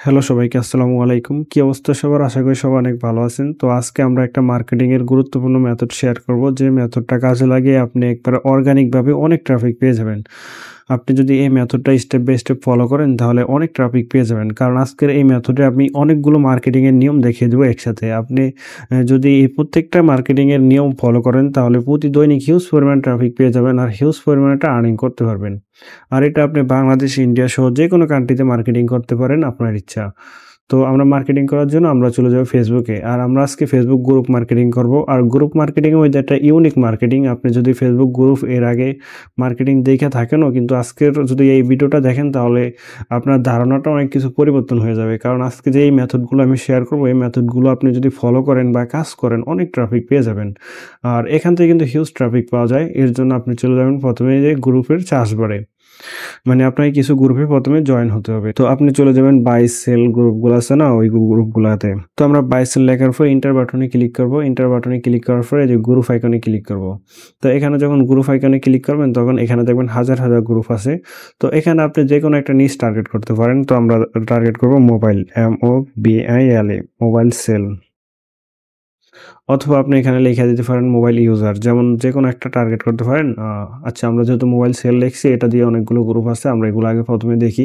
Hello সবাইকে আসসালামু আলাইকুম। কি অবস্থা সবার? আশা করি সবাই অনেক ভালো আছেন। তো আজকে আমরা একটা মার্কেটিং এর গুরুত্বপূর্ণ মেথড শেয়ার করব। যে মেথডটা কাজে লাগিয়ে আপনি একবারে অর্গানিক ভাবে অনেক ট্রাফিক পেয়ে যাবেন। আপনি যদি এই মেথডটা স্টেপ বাই স্টেপ ফলো করেন তাহলে অনেক ট্রাফিক পেয়ে যাবেন। কারণ আজকের এই মেথডে আমি অনেকগুলো মার্কেটিং এর নিয়ম দেখিয়ে দেব একসাথে। আপনি যদি এই প্রত্যেকটা মার্কেটিং এর নিয়ম ফলো করেন তাহলে প্রতি দৈনিক হিউজ পরিমাণ ট্রাফিক পেয়ে যাবেন আর হিউজ পরিমাণে একটা আর্নিং করতে পারবেন। আর এটা আপনি বাংলাদেশ, ইন্ডিয়া সহ যেকোনো কান্ট্রিতে মার্কেটিং করতে পারেন আপনার ইচ্ছা। তো আমরা মার্কেটিং করার জন্য আমরা চলে যাব ফেসবুকে। আর আমরা আজকে ফেসবুক গ্রুপ মার্কেটিং করব। আর গ্রুপ মার্কেটিং এর মধ্যে একটা ইউনিক মার্কেটিং। আপনি যদি ফেসবুক গ্রুপ এর আগে মার্কেটিং দেখে থাকেনও কিন্তু আজকের যদি এই ভিডিওটা দেখেন তাহলে আপনার ধারণাটা অনেক কিছু পরিবর্তন হয়ে যাবে। কারণ আজকে যে এই মেথডগুলো আমি শেয়ার করব এই মেথডগুলো আপনি যদি ফলো করেন বা কাজ করেন অনেক ট্রাফিক পেয়ে যাবেন। আর এখান থেকে কিন্তু হিউজ ট্রাফিক পাওয়া যায়। এর জন্য আপনি চলে যাবেন প্রথমে যে গ্রুপের সার্চ বারে। মানে আপনাকে কিছু গ্রুপে প্রথমে জয়েন হতে হবে। তো আপনি চলে যাবেন বাই সেল গ্রুপগুলো আছে না? ওই গ্রুপগুলাতে। তো আমরা বাই সেল লেখার পর এন্টার বাটনে ক্লিক করব। এন্টার বাটনে ক্লিক করার পরে এই যে গ্রুপ আইকনে ক্লিক করব। তো এখানে যখন গ্রুপ আইকনে ক্লিক করবেন তখন এখানে দেখবেন হাজার, হাজার গ্রুপ আছে। তো এখানে আপনি যেকোনো একটা নিশ টার্গেট করতে পারেন। তো আমরা টার্গেট করব মোবাইল, MOBILE মোবাইল সেল। অথবা আপনি এখানে লিখে দিতে পারেন মোবাইল ইউজার। যেমন যেকোনো একটা টার্গেট করতে পারেন। আচ্ছা আমরা যেহেতু মোবাইল সেল লিখছি এটা দিয়ে অনেকগুলো গ্রুপ আছে। আমরা এগুলো আগে প্রথমে দেখি।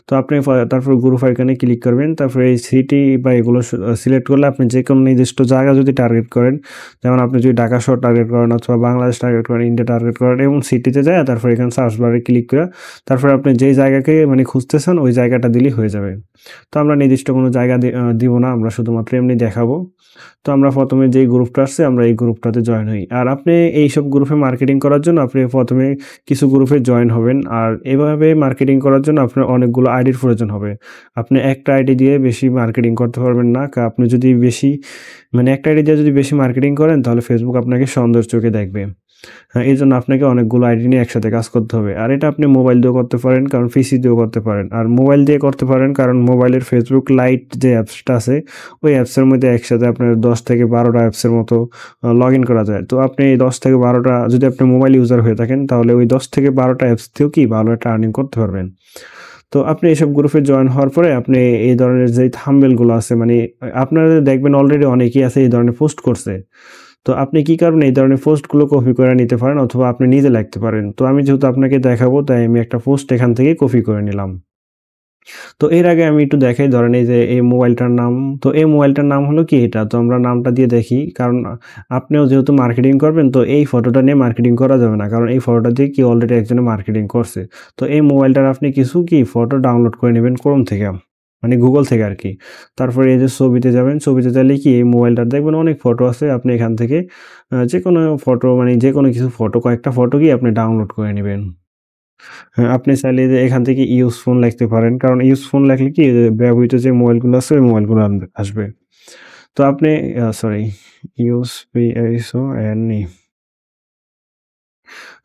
তো আপনি তারপর গ্রুপ আইকনে ক্লিক করবেন। তারপরে এই সিটি বা এগুলো সিলেক্ট করলে আপনি যেকোনো নির্দিষ্ট জায়গা যদি টার্গেট করেন, যেমন আপনি যদি ঢাকা শহর টার্গেট করেন অথবা বাংলাদেশ টার্গেট করেন, ইন্ডিয়া টার্গেট করেন এবং সিটিতে যায় তারপর এখানে সার্চ বারে ক্লিক করে তারপরে আপনি যেই জায়গাকে মানে খুঁজতেছেন ওই জায়গাটা দিলেই হয়ে যাবে। তো আমরা নির্দিষ্ট কোনো জায়গা দিব না। আমরা শুধুমাত্র এমনি দেখাবো। তো আমরা প্রথমে যেই গ্রুপটা আসছে আমরা এই গ্রুপটাতে জয়েন হই। আর আপনি এইসব গ্রুপে মার্কেটিং করার জন্য আপনি প্রথমে কিছু গ্রুপে জয়েন হবেন। আর এভাবে মার্কেটিং করার জন্য আপনার অনেকগুলো আইডির প্রয়োজন হবে। আপনি একটা আইডি দিয়ে বেশি মার্কেটিং করতে পারবেন না। আপনি যদি বেশি মানে একটা আইডি দিয়ে যদি বেশি মার্কেটিং করেন তাহলে ফেসবুক আপনাকে সন্দেহের চোখে দেখবে। হ্যাঁ, এজন্য আপনাকে অনেকগুলো আইডি নিয়ে একসাথে কাজ করতে হবে। আর এটা আপনি মোবাইল দিয়েও করতে পারেন কারণ পিসি দিয়েও করতে পারেন। আর মোবাইল দিয়ে করতে পারেন কারণ মোবাইলের ফেসবুক লাইট যে অ্যাপসটা আছে ওই অ্যাপসের মধ্যে একসাথে আপনার 10 থেকে 12টা অ্যাপসের মতো লগইন করা যায়। তো আপনি এই 10 থেকে 12টা যদি আপনি মোবাইল ইউজার হয়ে থাকেন তাহলে ওই 10 থেকে 12টা অ্যাপস দিয়েও কি ভালো একটা আর্নিং করতে পারবেন। তো আপনি এসব গ্রুপে জয়েন হওয়ার পরে আপনি এই ধরনের যে থাম্বনেলগুলো আছে মানে আপনারা দেখবেন অলরেডি অনেকেই আছে এই ধরনের পোস্ট করছে। তো আপনি কি করবেন এই ধরনের পোস্টগুলো কপি করে নিতে পারেন অথবা আপনি নিজে লিখতে পারেন। তো আমি যেহেতু আপনাকে দেখাবো তাই আমি একটা পোস্ট এখান থেকে কপি করে নিলাম। তো এর আগে আমি একটু দেখাই ধরেন এই যে এই মোবাইলটার নাম, তো এই মোবাইলটার নাম হলো কি এটা। তো আমরা নামটা দিয়ে দেখি কারণ আপনিও যেহেতু মার্কেটিং করবেন তো এই ফটোটা নিয়ে মার্কেটিং করা যাবে না। কারণ এই ফটোটা দিয়ে কি অলরেডি একজনে মার্কেটিং করছে। তো এই মোবাইলটার আপনি কিছু কি ফটো ডাউনলোড করে নেবেন ক্রোম থেকে। মানে গুগল থেকে আরকি। তারপরে এই যে ছবিতে যাবেন, ছবিতে চাইলে কি এই মোবাইলটার দেখবেন অনেক ফটো আছে। আপনি এখান থেকে যেকোনো ফটো মানে যেকোনো কিছু ফটো কয়েকটা ফটো কি আপনি ডাউনলোড করে নিবেন। হ্যাঁ, আপনি চাইলে যে এখান থেকে ইউজ ফোন লিখতে পারেন। কারণ ইউজ ফোন লেখলে কি যে ব্যবহৃত যে মোবাইলগুলো আছে ওই মোবাইলগুলো আসবে। তো আপনি সরি USPISONE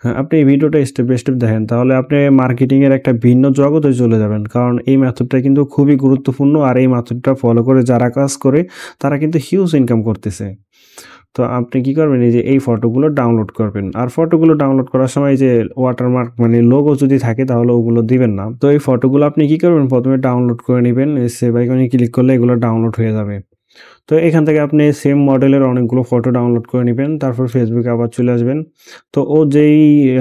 হ্যাঁ, আপনি এই ভিডিওটা স্টেপ বাই স্টেপ দেখেন তাহলে আপনি মার্কেটিং এর একটা ভিন্ন জগতে চলে যাবেন। কারণ এই মেথডটা কিন্তু খুবই গুরুত্বপূর্ণ আর এই মেথডটা ফলো করে যারা কাজ করে তারা কিন্তু হিউজ ইনকাম করতেছে। তো আপনি কি করবেন এই যে এই ফটোগুলো ডাউনলোড করবেন। আর ফটোগুলো ডাউনলোড করার সময় যে ওয়াটারমার্ক মানে লোগো যদি থাকে তাহলে ওগুলো দিবেন না। তো এই ফটোগুলো আপনি কি করবেন প্রথমে ডাউনলোড করে নিবেন। সেভ আইকনে ক্লিক করলে এগুলো ডাউনলোড হয়ে যাবে। তো এখান থেকে আপনি সেম মডেলের অনেকগুলো ফটো ডাউনলোড করে নিবেন। তারপর ফেসবুকে আবার চলে আসবেন। তো ও যেই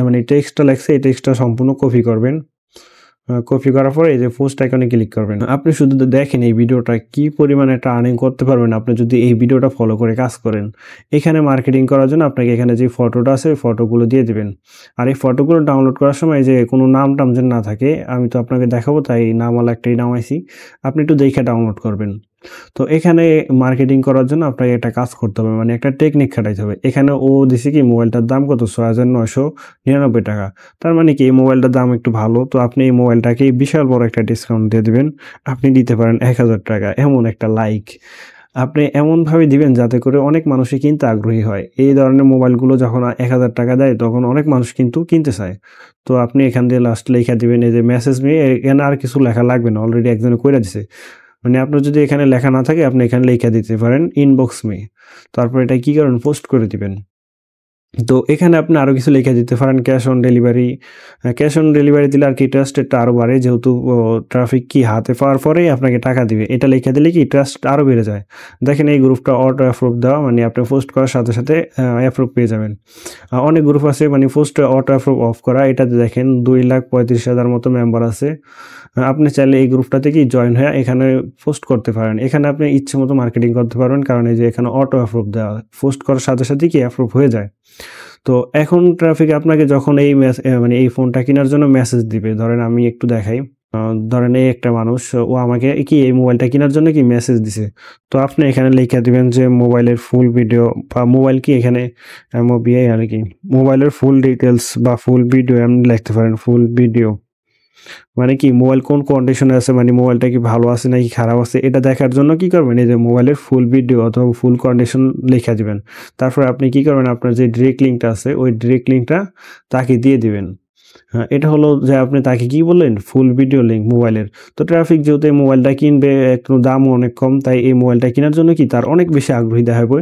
মানে টেক্সটটা লেখছে এই টেক্সটটা সম্পূর্ণ কপি করবেন। কপি করার পরে এই যে পোস্ট আইকনে ক্লিক করবেন। আপনি শুধু দেখেন এই ভিডিওটা কি পরিমাণে একটা আর্নিং করতে পারবেন আপনি যদি এই ভিডিওটা ফলো করে কাজ করেন। এখানে মার্কেটিং করার জন্য আপনাকে এখানে যে ফটোটা আছে ওই ফটোগুলো দিয়ে দিবেন। আর এই ফটোগুলো ডাউনলোড করার সময় এই যে কোনো নাম-টাম যেন না থাকে, আমি তো আপনাকে দেখাবো তাই নামওয়ালা একটাই নামাইছি। আপনি একটু দেখে ডাউনলোড করবেন। তো এখানে মার্কেটিং করার জন্য আপনাকে একটা কাজ করতে হবে মানে একটা টেকনিক খাটাইতে হবে। এখানে ও দিছে কি মোবাইলটার দাম কত? ৳৬,৯৯৯ তার মানে কি এই মোবাইলটার দাম একটু ভালো। তো আপনি এই মোবাইলটাকে বিশাল বড় একটা ডিসকাউন্ট দিয়ে দিবেন। আপনি দিতে পারেন ৳১,০০০ এমন একটা লাইক। আপনি এমনভাবে দিবেন যাতে করে অনেক মানুষই কিনতে আগ্রহী হয়। এই ধরনের মোবাইলগুলো যখন ৳১,০০০ দেয় তখন অনেক মানুষ কিন্তু কিনতে চায়। তো আপনি এখান দিয়ে লাস্ট লেখা দিবেন এই যে মেসেজ মি এখানে আর কিছু লেখা লাগবে না। অলরেডি একজনে কইরা দিছে। মানে আপনার যদি এখানে লেখা না থাকে আপনি এখানে লেখা দিতে পারেন ইনবক্স মি। তারপর এটা কি করেন পোস্ট করে দিবেন। তো এখানে আপনি আরো কিছু লিখে দিতে পারেন cash on delivery. Cash on delivery দিলে আরকি ট্রাস্টেডটা আরো বাড়ে যেহেতু ট্রাফিক কি হাতে পাওয়ার পরেই আপনাকে টাকা দিবে। এটা লিখে দিলে কি ট্রাস্ট আরো বেড়ে যায়। দেখেন এই গ্রুপটা অটো অ্যাপ্রুভ দেওয়া মানে আপনি পোস্ট করার সাথে, সাথে অ্যাপ্রুভ পেয়ে যাবেন। অনেক গ্রুপ আছে মানে পোস্ট অটো অ্যাপ্রুভ অফ করা। এটাতে দেখেন 2,35,000 মতো মেম্বার আছে। আপনি চাইলে এই গ্রুপটাতে কি জয়েন হয়ে এখানে পোস্ট করতে পারেন। এখানে আপনি ইচ্ছেমতো মার্কেটিং করতে পারবেন কারণ এই যে এখানে অটো অ্যাপ্রুভ দেওয়া। পোস্ট করার সাথে, সাথে কি অ্যাপ্রুভ হয়ে যায়। তো এখন ট্রাফিক আপনাকে যখন এই মানে এই ফোনটা কেনার জন্য মেসেজ দিবে, ধরেন আমি একটু দেখাই। ধরেন এই একটা মানুষ ও আমাকে কি এই মোবাইলটা কেনার জন্য কি মেসেজ দিছে। তো আপনি এখানে লিখে দিবেন যে মোবাইলের ফুল ভিডিও বা মোবাইল কি এখানে MOBI আর কি মোবাইলের ফুল ডিটেইলস বা ফুল ভিডিও এমনি লিখতে পারেন ফুল ভিডিও। মানে কি মোবাইল কোন কন্ডিশনে আছে মানে মোবাইলটা কি ভালো আছে নাকি খারাপ আছে এটা দেখার জন্য কি করবেন এই যে মোবাইলের ফুল ভিডিও অথবা ফুল কন্ডিশন লিখে দিবেন। তারপর আপনি কি করবেন আপনার যে ডিরেক্ট লিঙ্কটা আছে ওই ডিরেক্ট লিঙ্কটা তাকে দিয়ে দিবেন। হ্যাঁ, এটা হলো যে আপনি তাকে কি বললেন ফুল ভিডিও লিঙ্ক মোবাইলের। তো ট্রাফিক যেহেতু এই মোবাইলটা কিনবে একটু দামও অনেক কম তাই এই মোবাইলটা কেনার জন্য কি তার অনেক বেশি আগ্রহী দেখাবে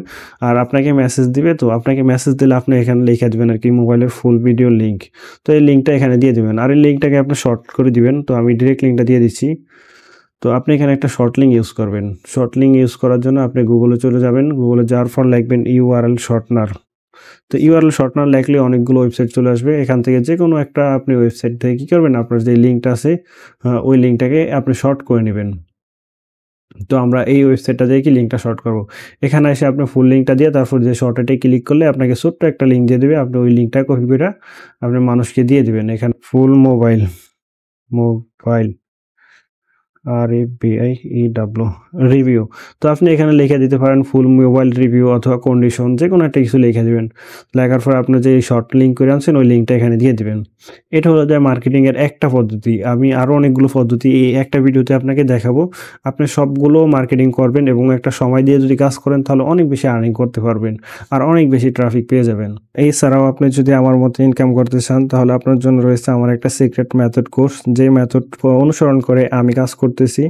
আর আপনাকে মেসেজ দিবে। তো আপনাকে মেসেজ দিলে আপনি এখানে লিখে দিবেন আর কি মোবাইলের ফুল ভিডিও লিঙ্ক। তো এই লিঙ্কটা এখানে দিয়ে দিবেন আর এই লিঙ্কটাকে আপনি শর্ট করে দিবেন। তো আমি ডিরেক্ট লিঙ্কটা দিয়ে দিচ্ছি। তো আপনি এখানে একটা শর্ট লিঙ্ক ইউজ করবেন। শর্ট লিঙ্ক ইউজ করার জন্য আপনি গুগলে চলে যাবেন। গুগলে যাওয়ার পর লিখবেন URL শর্টনার। তো URL শর্টনার লিখলে অনেকগুলো ওয়েবসাইট চলে আসবে। এখান থেকে যেকোনো একটা আপনি ওয়েবসাইট থেকে কি করবেন আপনার যে লিঙ্কটা আছে ওই লিঙ্কটাকে আপনি শর্ট করে নেবেন। তো আমরা এই ওয়েবসাইটটা দিয়ে কি লিঙ্কটা শর্ট করব। এখানে এসে আপনি ফুল লিঙ্কটা দিয়ে তারপর যে শর্টে ক্লিক করলে আপনাকে ছোট্ট একটা লিঙ্ক দিয়ে দিবে। আপনি ওই লিঙ্কটা কপি করে আপনি মানুষকে দিয়ে দিবেন। এখানে ফুল মোবাইল REVIEW রিভিউ। তো আপনি এখানে লিখে দিতে পারেন ফুল মোবাইল রিভিউ অথবা কন্ডিশন যেকোনো একটা কিছু লিখে দিবেন। লেখার পর আপনি যে শর্ট লিঙ্ক করে আনছেন ওই লিঙ্কটা এখানে দিয়ে দিবেন। এটা হলো যে মার্কেটিং এর একটা পদ্ধতি। আমি আরো অনেকগুলো পদ্ধতি এই একটা ভিডিওতে আপনাকে দেখাবো। আপনি সবগুলো মার্কেটিং করবেন এবং একটা সময় দিয়ে যদি কাজ করেন তাহলে অনেক বেশি আর্নিং করতে পারবেন আর অনেক বেশি ট্রাফিক পেয়ে যাবেন। এছাড়াও আপনি যদি আমার মতো ইনকাম করতে চান তাহলে আপনার জন্য রয়েছে আমার একটা সিক্রেট মেথড কোর্স যে মেথড অনুসরণ করে আমি কাজ করতেছি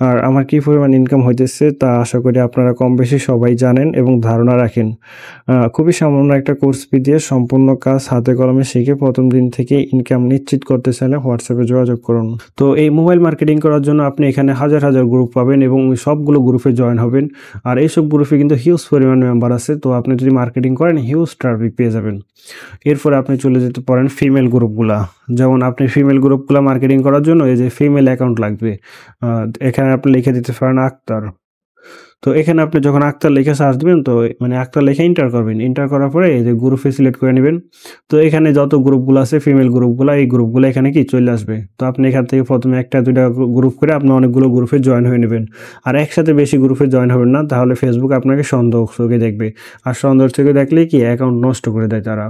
আর আমার কি পরিমাণ ইনকাম হইতেছে তা আশা করি আপনারা কম বেশি সবাই জানেন এবং ধারণা রাখেন। খুবই সামান্য একটা কোর্স ফি দিয়ে সম্পূর্ণ কাজ হাতে কলমে শিখে প্রথম দিন থেকে ইনকাম নিশ্চিত করতে চাইলে হোয়াটসঅ্যাপে যোগাযোগ করুন। তো এই মোবাইল মার্কেটিং করার জন্য আপনি এখানে হাজার হাজার গ্রুপ পাবেন এবং সবগুলো গ্রুপে জয়েন হবেন আর এইসব গ্রুপে কিন্তু হিউজ পরিমাণ মেম্বার আছে। তো আপনি যদি মার্কেটিং করেন হিউজ ট্রাফিক পেয়ে যাবেন। এরপরে আপনি চলে যেতে পারেন ফিমেল গ্রুপগুলা। যেমন আপনি ফিমেল গ্রুপগুলা মার্কেটিং করার জন্য এই যে ফিমেল অ্যাকাউন্ট লাগবে। এখানে আপনি লিখে দিতে পারেন আক্তার। তো এখানে আপনি যখন আক্তার লিখে সার্চ দিবেন তো মানে আক্তার লিখে এন্টার করবেন। এন্টার করার পরে এই যে গ্রুপে সিলেক্ট করে নেবেন। তো এখানে যত গ্রুপগুলো আছে ফিমেল গ্রুপগুলো এই গ্রুপগুলো এখানে কি চলে আসবে। তো আপনি এখান থেকে প্রথমে একটা দুইটা গ্রুপ করে আপনি অনেকগুলো গ্রুপে জয়েন হয়ে নেবেন। আর একসাথে বেশি গ্রুপে জয়েন হবেন না তাহলে ফেসবুক আপনাকে সন্দেহ চোখে দেখবে। আর সন্দেহ চোখে দেখলে কি অ্যাকাউন্ট নষ্ট করে দেয় তারা।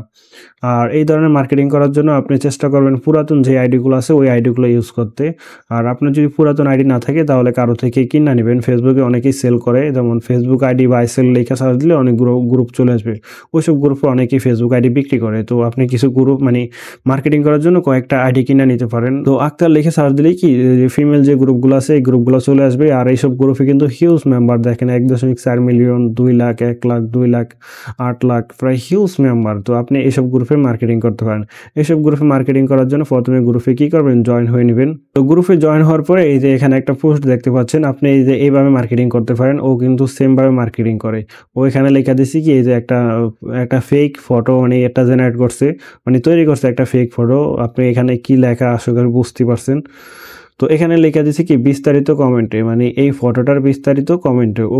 আর এই ধরনের মার্কেটিং করার জন্য আপনি চেষ্টা করবেন পুরাতন যে আইডিগুলো আছে ওই আইডিগুলো ইউজ করতে। আর আপনার যদি পুরাতন আইডি না থাকে তাহলে কারো থেকে কিনে নেবেন। ফেসবুকে অনেকেই সেল করে যেমন ফেসবুক আইডি বাই সেল লেখা সার্চ দিলে অনেক গ্রুপ চলে আসবে। ওইসব গ্রুপে অনেকেই ফেসবুক আইডি বিক্রি করে। তো আপনি কিছু গ্রুপ মানে মার্কেটিং করার জন্য কয়েকটা আইডি কিনে নিতে পারেন। তো আক্তার লিখে সার্চ দিলেই কি ফিমেল যে গ্রুপগুলো আছে এই গ্রুপগুলো চলে আসবে। আর এইসব গ্রুপে কিন্তু হিউজ মেম্বার দেখেন 1.4 মিলিয়ন 2 লাখ 1 লাখ 2 লাখ 8 লাখ প্রায় হিউজ মেম্বার। তো আপনি এইসব গ্রুপে মার্কেটিং করতে পারেন। এইসব গ্রুপে মার্কেটিং করার জন্য প্রথমে গ্রুপে কি করবেন জয়েন হয়ে নেবেন। তো গ্রুপে জয়েন হওয়ার পরে এই যে এখানে একটা পোস্ট দেখতে পাচ্ছেন আপনি এই যে এইভাবে মার্কেটিং করতে পারেন। ও কিন্তু সেম ভাবে মার্কেটিং করে। ও এখানে লেখা দিছি কি এই যে একটা ফেক ফটো মানে এটা জেনারেট করছে মানে তৈরি করছে একটা ফেক ফটো। আপনি এখানে কি লেখা আশা করি বুঝতে পারছেন। তো এখানে লেখা দিছে কি বিস্তারিত কমেন্টে মানে এই ফটোটার বিস্তারিত কমেন্টে ও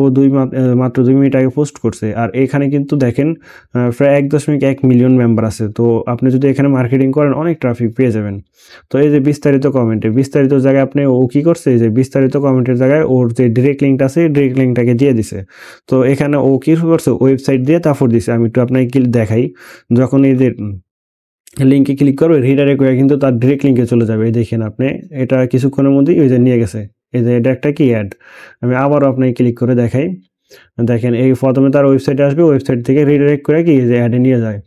মাত্র 2 মিনিট আগে পোস্ট করছে। আর এখানে কিন্তু দেখেন প্রায় 1.1 মিলিয়ন মেম্বার আছে। তো আপনি যদি এখানে মার্কেটিং করেন অনেক ট্রাফিক পেয়ে যাবেন। তো এই যে বিস্তারিত কমেন্টে বিস্তারিত জায়গায় আপনি ও কি করছে এই যে বিস্তারিত কমেন্টের জায়গায় ওর যে ডিরেক্ট লিঙ্কটা আছে ডিরেক্ট লিঙ্কটাকে দিয়ে দিছে। তো এখানে ও কি করছে ওয়েবসাইট দিয়ে তারপর দিছে। আমি একটু আপনাকে দেখাই। যখন এই যে লিঙ্কে ক্লিক করবে রিডাইরেক্ট হয়ে কিন্তু তার ডিরেক্ট লিঙ্কে চলে যাবে। এই দেখেন আপনি এটা কিছুক্ষণের মধ্যেই ওই যে নিয়ে গেছে। এই যে এটা একটা কি অ্যাড। আমি আবারও আপনাকে ক্লিক করে দেখাই। দেখেন এই প্রথমে তার ওয়েবসাইটে আসবে ওয়েবসাইট থেকে রিডাইরেক্ট করে কি এই যে অ্যাডে নিয়ে যায়।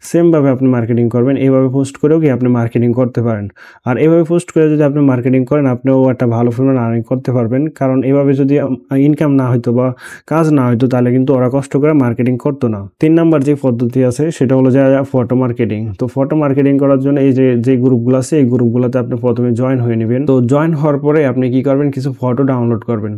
সেম ভাবে আপনি মার্কেটিং করবেন। এভাবে পোস্ট করেও কি আপনি মার্কেটিং করতে পারেন। আর এভাবে পোস্ট করে যদি আপনি মার্কেটিং করেন, আপনিও একটা ভালো পরিমাণ আর্নিং করতে পারবেন। কারণ এভাবে যদি ইনকাম না হইতো বা কাজ না হইতো, তাহলে কিন্তু ওরা কষ্ট করে মার্কেটিং করতো না। ৩ নাম্বার যে পদ্ধতি আছে সেটা হলো যে ফটো মার্কেটিং। তো ফটো মার্কেটিং করার জন্য এই যে গ্রুপগুলো আছে, এই গ্রুপগুলোতে আপনি প্রথমে জয়েন হয়ে নিবেন। তো জয়েন হওয়ার পরে আপনি কি করবেন, কিছু ফটো ডাউনলোড করবেন।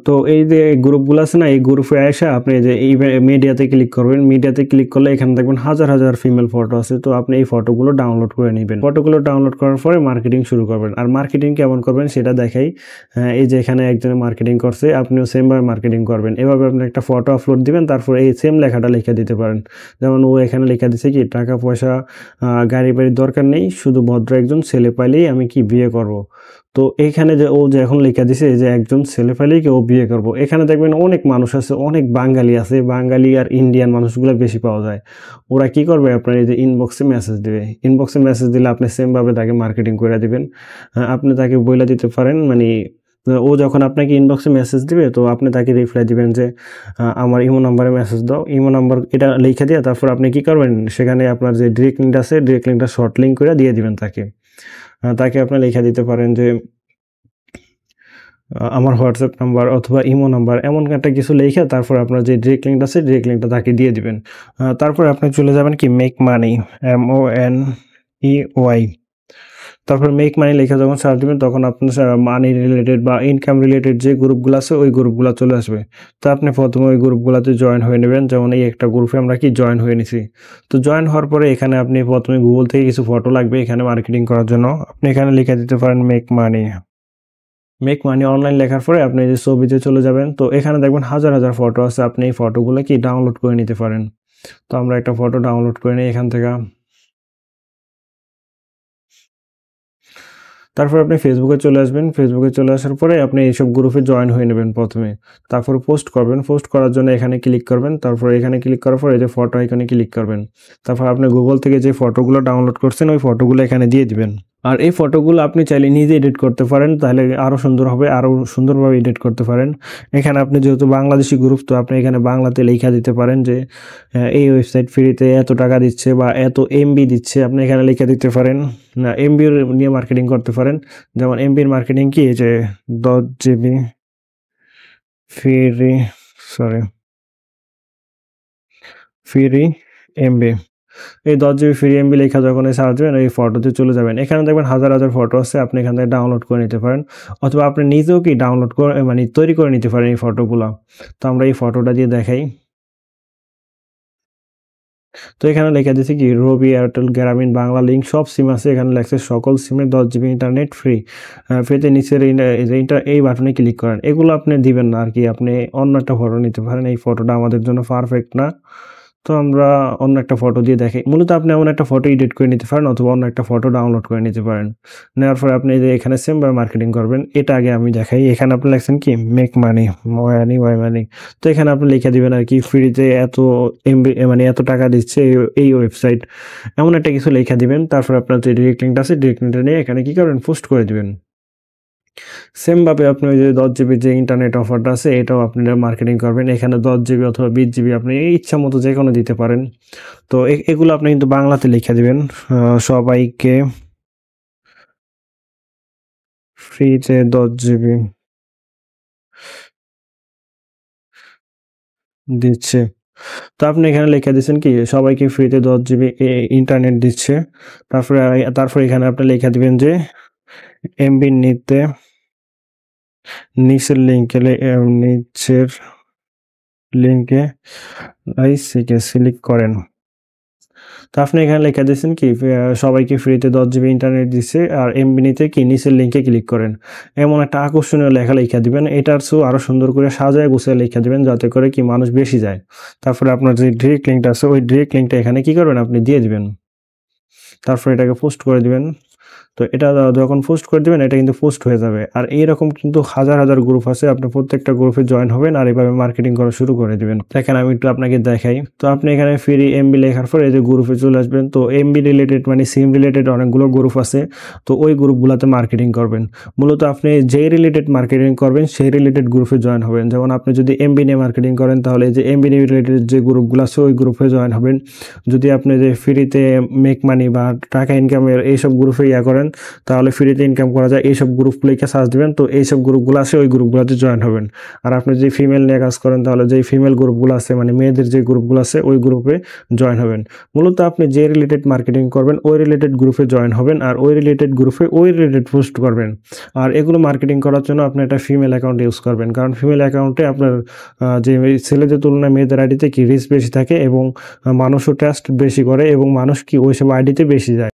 তো এই যে গ্রুপগুলো আছে না, এই গ্রুপে এসে আপনি যে এই মিডিয়াতে ক্লিক করবেন। মিডিয়াতে ক্লিক করলে এখানে দেখবেন হাজার হাজার ফিমেল ফটো আছে। তো আপনি এই ফটোগুলো ডাউনলোড করে নেবেন। ফটোগুলো ডাউনলোড করার পরে মার্কেটিং শুরু করবেন। আর মার্কেটিং কেমন করবেন সেটা দেখাই। এই যে এখানে একজনে মার্কেটিং করছে, আপনিও সেমভাবে মার্কেটিং করবেন। এভাবে আপনি একটা ফটো আপলোড দিবেন, তারপর এই সেম লেখাটা লিখে দিতে পারেন। যেমন ও এখানে লিখে দিছে কি, টাকা পয়সা গাড়ি বাড়ির দরকার নেই, শুধু ভদ্র একজন ছেলে পাইলেই আমি কি বিয়ে করব। তো এইখানে যে ও যে এখন লেখা দিছে যে একজন ছেলে পেলেই কেউ বিয়ে করবো, এখানে দেখবেন অনেক মানুষ আছে, অনেক বাঙালি আছে। বাঙালি আর ইন্ডিয়ান মানুষগুলো বেশি পাওয়া যায়। ওরা কি করবে, আপনার এই যে ইনবক্সে মেসেজ দিবে। ইনবক্সে মেসেজ দিলে আপনি সেমভাবে তাকে মার্কেটিং করে দিবেন। আপনি তাকে বলে দিতে পারেন, মানে ও যখন আপনাকে ইনবক্সে মেসেজ দিবে, তো আপনি তাকে রিপ্লাই দিবেন যে আমার ইমো নাম্বারে মেসেজ দাও। ইমো নাম্বার এটা লিখে দিয়ে তারপর আপনি কি করবেন, সেখানে আপনার যে ডিরেক্ট লিঙ্ক আছে, ডিরেক্ট লিঙ্কটা শর্ট লিঙ্ক করে দিয়ে দিবেন তাকে। তাকে আপনি লিখে দিতে পারেন যে আমার হোয়াটসঅ্যাপ নাম্বার অথবা ইমো নাম্বার, এমন একটা কিছু লিখে তারপর আপনার যে ডিরেক্ট লিঙ্কটা আছে, ডিরেক্ট লিঙ্কটা তাকে দিয়ে দিবেন। তারপর আপনি চলে যাবেন কি মেক মানি, MONEY। তারপর মেক মানি লিখে যখন সার্চ দিবেন, তখন আপনার মানি রিলেটেড বা ইনকাম রিলেটেড যে গ্রুপগুলো আছে, ওই গ্রুপগুলো চলে আসবে। তো আপনি প্রথমে ওই গ্রুপগুলোতে জয়েন হয়ে নেবেন। যেমন এই একটা গ্রুপে আমরা কি জয়েন হয়ে নিছি। তো জয়েন হওয়ার পরে এখানে আপনি প্রথমে গুগল থেকে কিছু ফটো লাগবে এখানে মার্কেটিং করার জন্য। আপনি এখানে লিখে দিতে পারেন make money. Make money online লেখার পরে আপনি যে ছবিতে চলে যাবেন। তো এখানে দেখবেন হাজার হাজার ফটো আছে, আপনি এই ফটোগুলো কি ডাউনলোড করে নিতে পারেন। তো আমরা একটা ফটো ডাউনলোড করে নিই এখান থেকে। তারপর আপনি ফেসবুকে চলে আসবেন। ফেসবুকে চলে আসার পরে আপনি এইসব গ্রুপে জয়েন হয়ে নেবেন প্রথমে। তারপর পোস্ট করবেন। পোস্ট করার জন্য এখানে ক্লিক করবেন। তারপর এখানে ক্লিক করার পর এই যে ফটো আইকনে ক্লিক করবেন। তারপর আপনি গুগল থেকে যে ফটোগুলো ডাউনলোড করছেন, ওই ফটোগুলো এখানে দিয়ে দিবেন। আর এই ফটোগুলো আপনি চাইলে নিজে এডিট করতে পারেন, তাহলে আরও সুন্দর হবে, আরও সুন্দরভাবে এডিট করতে পারেন। এখানে আপনি যেহেতু বাংলাদেশি গ্রুপ, তো আপনি এখানে বাংলাতে লেখা দিতে পারেন যে এই ওয়েবসাইট ফ্রিতে এত টাকা দিচ্ছে বা এত এমবি দিচ্ছে, আপনি এখানে লিখে দিতে পারেন। এমবির নিয়ে মার্কেটিং করতে পারেন। যেমন এমবির মার্কেটিং কি, যে 10 GB free, sorry, free MB. এই 10 GB ফ্রি এমবি লেখা যখন সার্চ দেবেন, এই ফটোতে চলে যাবেন। এখানে দেখবেন হাজার হাজার ফটো আছে, আপনি এখান থেকে ডাউনলোড করে নিতে পারেন। অথবা আপনি নিজেও কি ডাউনলোড করে, মানে তৈরি করে নিতে পারেন এই ফটোগুলো। তো আমরা এই ফটোটা দিয়ে দেখাই। তো এখানে লেখা দিয়েছে কি, রবি, এয়ারটেল, গ্রামীণ, বাংলা লিঙ্ক সব সিম আছে। এখানে লেখছে সকল সিমে 10 GB ইন্টারনেট ফ্রি। ফ্রিতে নিচের এই বাটনে ক্লিক করেন। এগুলো আপনি দিবেন না আর কি, আপনি অন্য একটা ফটো নিতে পারেন। এই ফটোটা আমাদের জন্য পারফেক্ট না, তো আমরা অন্য একটা ফটো দিয়ে দেখাই। মূলত আপনি এমন একটা ফটো এডিট করে নিতে পারেন অথবা অন্য একটা ফটো ডাউনলোড করে নিতে পারেন। নেওয়ার পরে আপনি যে এখানে সেমভাবে মার্কেটিং করবেন। এটা আগে আমি দেখাই। এখানে আপনি লিখছেন কি মেক মানি, ওয়াই মানি। তো এখানে আপনি লিখে দিবেন আর কি, ফ্রিতে এত এমবি, মানে এত টাকা দিচ্ছে এই ওয়েবসাইট, এমন একটা কিছু লেখা দিবেন। তারপর আপনার যে ডিরেক্ট লিঙ্কটা আছে, ডিরেক্ট লিঙ্কটা নিয়ে এখানে কি করবেন, পোস্ট করে দিবেন। সেমভাবে আপনি ওই যে 10 GB যে ইন্টারনেট অফারটা আছে, এটাও আপনারা মার্কেটিং করবেন। এখানে 10 GB অথবা 20 GB আপনি ইচ্ছা মতো যে কোনো দিতে পারেন। তো এগুলো আপনি কিন্তু বাংলাতে লিখে দিবেন। সবাইকে ফ্রিতে 10 GB দিচ্ছে। তো আপনি এখানে লিখে দিচ্ছেন কি, সবাইকে ফ্রিতে 10 GB ইন্টারনেট দিচ্ছে। তারপরে এখানে আপনি লিখে দিবেন যে এমবি নিতে নিচের লিঙ্কে ক্লিক করেন। তো আপনি এখানে লিখে দিয়েছেন কি, সবাইকে ফ্রিতে 10 GB ইন্টারনেট দিচ্ছে, আর এমবি নিতে কি নিচের লিঙ্কে ক্লিক করেন। এমন একটা আকর্ষণীয় লেখা লিখে দিবেন। এটার চেয়েও আরও সুন্দর করে সাজায় গুছিয়ে লিখে দিবেন, যাতে করে কি মানুষ বেশি যায়। তারপরে আপনার যে ডিরেক্ট লিঙ্কটা আছে, ওই ডিরেক্ট লিঙ্কটা এখানে কি করবেন, আপনি দিয়ে দিবেন। তারপরে এটাকে পোস্ট করে দিবেন। তো এটা যখন পোস্ট করে দিবেন এটা কিন্তু পোস্ট হয়ে যাবে। আর এইরকম কিন্তু হাজার, হাজার গ্রুপ আছে। আপনি প্রত্যেকটা গ্রুপে জয়েন হবেন আর এভাবে মার্কেটিং করা শুরু করে দিবেন। দেখেন আমি একটু আপনাকে দেখাই। তো আপনি এখানে ফ্রি এমবি লেখার পর এই যে গ্রুপে চলে আসবেন। তো এমবি রিলেটেড মানে সিম রিলেটেড অনেকগুলো গ্রুপ আছে। তো ওই গ্রুপগুলাতে মার্কেটিং করবেন। মূলত আপনি যেই রিলেটেড মার্কেটিং করবেন সেই রিলেটেড গ্রুপে জয়েন হবেন। যেমন আপনি যদি এমবি নিয়ে মার্কেটিং করেন তাহলে এই যে এমবি রিলেটেড যে গ্রুপগুলো আছে ওই গ্রুপে জয়েন হবেন। যদি আপনি যে ফ্রিতে মেক মানি বা টাকা ইনকামের এইসব গ্রুপে করেন তাহলে ফ্রিতে ইনকাম করা যায় এইসব গ্রুপ লিখে সার্চ দিবেন। তো এইসব গ্রুপগুলো আছে ওই গ্রুপগুলোতে জয়েন হবেন। আর আপনি যদি ফিমেল নিয়ে কাজ করেন তাহলে যেই ফিমেল গ্রুপগুলো আছে মানে মেয়েদের যে গ্রুপগুলো আছে ওই গ্রুপে জয়েন হবেন। মূলত আপনি যে রিলেটেড মার্কেটিং করবেন ওই রিলেটেড গ্রুপে জয়েন হবেন আর ওই রিলেটেড গ্রুপে ওই রিলেটেড পোস্ট করবেন। আর এগুলো মার্কেটিং করার জন্য আপনি একটা ফিমেল অ্যাকাউন্ট ইউজ করবেন, কারণ ফিমেল অ্যাকাউন্টে আপনার যে ছেলেদের তুলনায় মেয়েদের আইডিতে কি রিচ বেশি থাকে এবং মানুষও ট্রাস্ট বেশি করে এবং মানুষ কি ওইসব আইডিতে বেশি যায়।